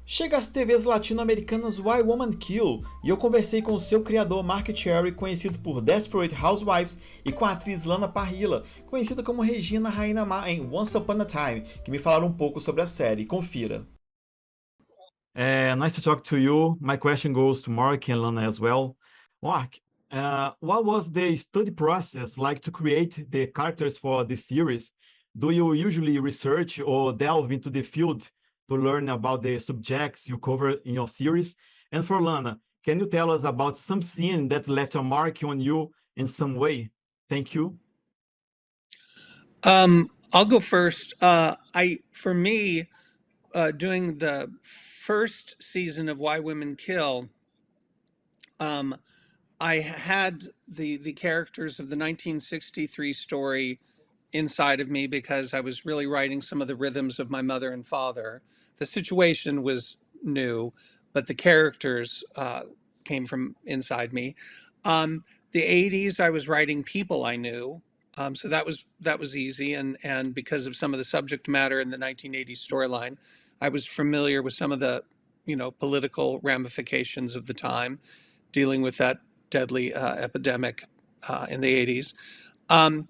Chega às TVs latino-americanas Why Woman Kill, e eu conversei com o seu criador Marc Cherry, conhecido por Desperate Housewives, e com a atriz Lana Parrilla, conhecida como Regina Rainha Má em Once Upon a Time, que me falaram um pouco sobre a série. Confira. Nice to talk to you. My question goes to Mark and Lana as well. Mark, what was the study process like to create the characters for this series? Do you usually research or delve into the field to learn about the subjects you cover in your series? And for Lana, can you tell us about some scene that left a mark on you in some way? Thank you. I'll go first. For me, doing the first season of Why Women Kill, um, I had the characters of the 1963 story inside of me because I was really writing some of the rhythms of my mother and father. The situation was new, but the characters came from inside me. Um, the 80s, I was writing people I knew. So that was easy, and because of some of the subject matter in the 1980s storyline, I was familiar with some of the, political ramifications of the time, dealing with that deadly epidemic in the 80s. Um,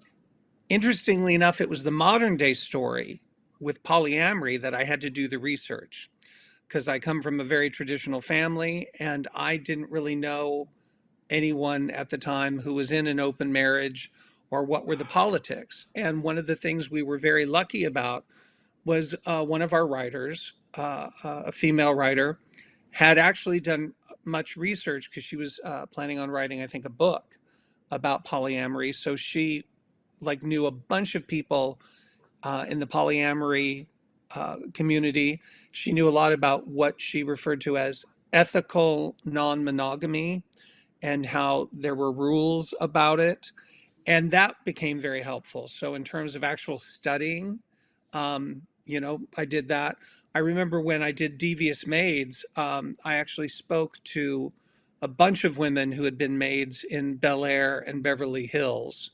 Interestingly enough, it was the modern day story with polyamory that I had to do the research because I come from a very traditional family and I didn't really know anyone at the time who was in an open marriage or what were the politics. And one of the things we were very lucky about was one of our writers, a female writer, had actually done much research because she was planning on writing, I think, a book about polyamory. So she knew a bunch of people in the polyamory community. She knew a lot about what she referred to as ethical non-monogamy and how there were rules about it. And that became very helpful. So in terms of actual studying, I did that. I remember when I did Devious Maids, I actually spoke to a bunch of women who had been maids in Bel Air and Beverly Hills,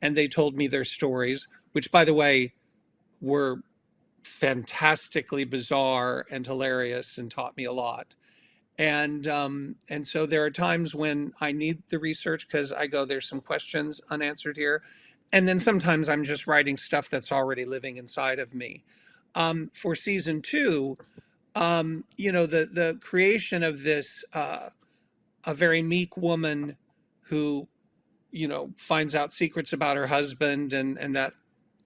and they told me their stories, which, by the way, were fantastically bizarre and hilarious and taught me a lot. And so there are times when I need the research because I go, there's some questions unanswered here, and then sometimes I'm just writing stuff that's already living inside of me. For season two, the creation of this a very meek woman who finds out secrets about her husband, and that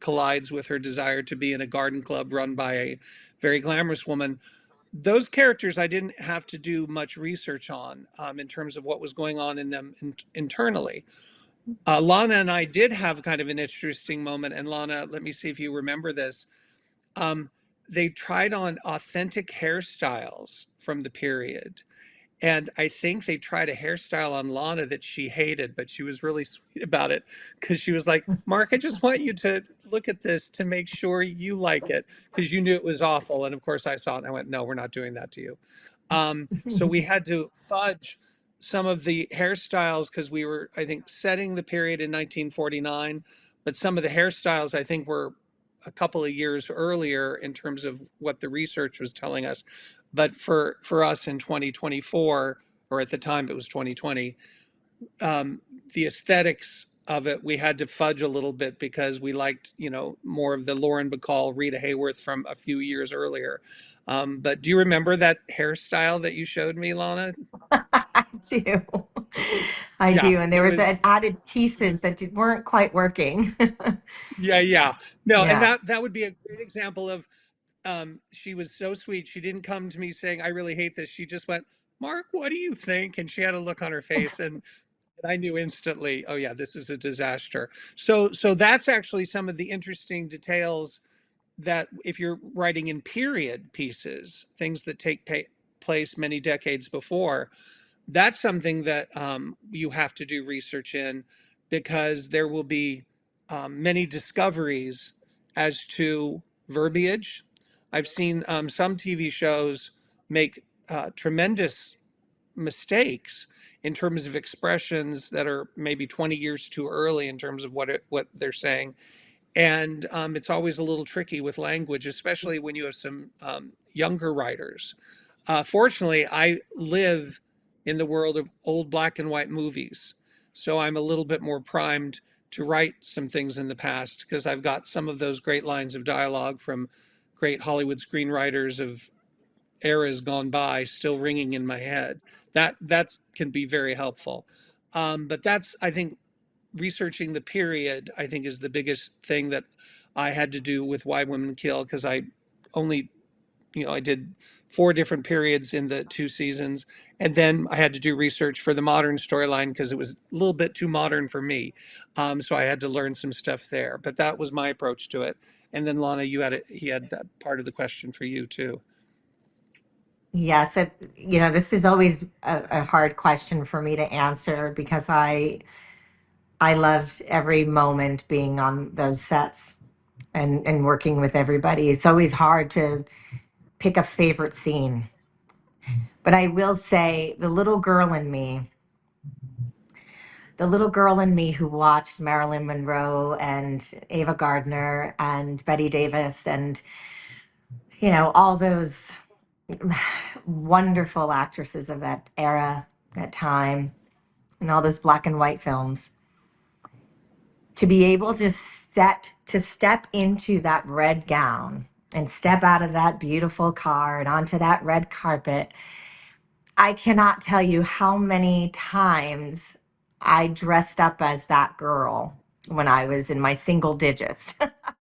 collides with her desire to be in a garden club run by a very glamorous woman. Those characters I didn't have to do much research on in terms of what was going on in them internally. Lana and I did have kind of an interesting moment. And Lana, let me see if you remember this. Um, they tried on authentic hairstyles from the period. And I think they tried a hairstyle on Lana that she hated, but she was really sweet about it because she was like, Mark, I just want you to look at this to make sure you like it because you knew it was awful. And of course, I saw it and I went, no, we're not doing that to you. So we had to fudge some of the hairstyles because we were, I think, setting the period in 1949. But some of the hairstyles, I think, were a couple of years earlier in terms of what the research was telling us. But for us in 2024, or at the time it was 2020, the aesthetics of it, we had to fudge a little bit because we liked, more of the Lauren Bacall, Rita Hayworth from a few years earlier. But do you remember that hairstyle that you showed me, Lana? I do. I Yeah, do. And there it was was. added pieces that weren't quite working. Yeah. No, and Yeah. that would be a great example of she was so sweet. She didn't come to me saying, I really hate this. She just went, Mark, what do you think? And she had a look on her face and I knew instantly, oh yeah, this is a disaster. So that's actually some of the interesting details that if you're writing in period pieces, things that take place many decades before, that's something that you have to do research in because there will be many discoveries as to verbiage. I've seen some TV shows make tremendous mistakes in terms of expressions that are maybe 20 years too early in terms of what they're saying. And it's always a little tricky with language, especially when you have some younger writers. Fortunately, I live in the world of old black and white movies, so I'm a little bit more primed to write some things in the past because I've got some of those great lines of dialogue from great Hollywood screenwriters of eras gone by still ringing in my head. That can be very helpful. But that's, I think, researching the period, I think, is the biggest thing that I had to do with Why Women Kill, because I only, I did 4 different periods in the 2 seasons. And then I had to do research for the modern storyline because it was a little bit too modern for me. So I had to learn some stuff there. But that was my approach to it. And then Lana, he had that part of the question for you too. Yes, this is always a hard question for me to answer because I loved every moment being on those sets and working with everybody. It's always hard to pick a favorite scene. But I will say the little girl in me who watched Marilyn Monroe and Ava Gardner and Betty Davis and, all those wonderful actresses of that era, that time, and all those black and white films. To be able to step into that red gown and step out of that beautiful car and onto that red carpet, I cannot tell you how many times I dressed up as that girl when I was in my single digits.